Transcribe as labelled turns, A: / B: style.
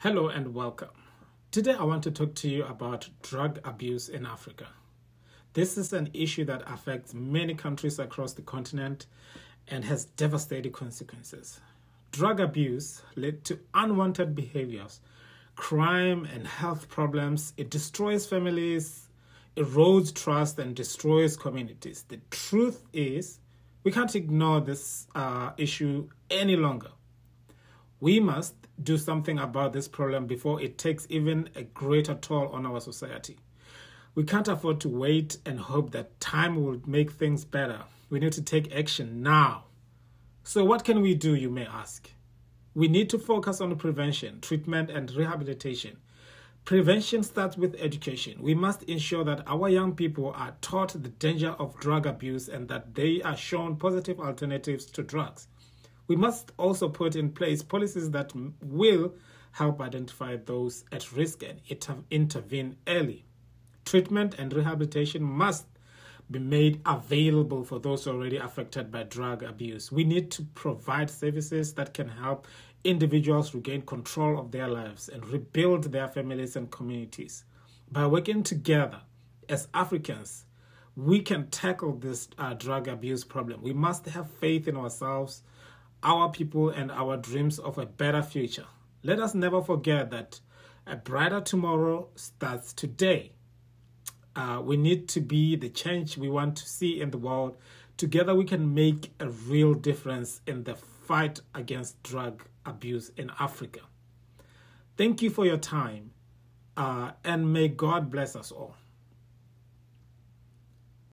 A: Hello and welcome. Today I want to talk to you about drug abuse in Africa. This is an issue that affects many countries across the continent and has devastating consequences. Drug abuse led to unwanted behaviors, crime and health problems. It destroys families, erodes trust and destroys communities. The truth is, we can't ignore this issue any longer. We must do something about this problem before it takes even a greater toll on our society. We can't afford to wait and hope that time will make things better. We need to take action now. So what can we do, you may ask? We need to focus on prevention, treatment, and rehabilitation. Prevention starts with education. We must ensure that our young people are taught the danger of drug abuse and that they are shown positive alternatives to drugs. We must also put in place policies that will help identify those at risk and intervene early. Treatment and rehabilitation must be made available for those already affected by drug abuse. We need to provide services that can help individuals regain control of their lives and rebuild their families and communities. By working together as Africans, we can tackle this drug abuse problem. We must have faith in ourselves, our people, and our dreams of a better future. Let us never forget that a brighter tomorrow starts today. We need to be the change we want to see in the world. Together we can make a real difference in the fight against drug abuse in Africa. Thank you for your time, and may God bless us all.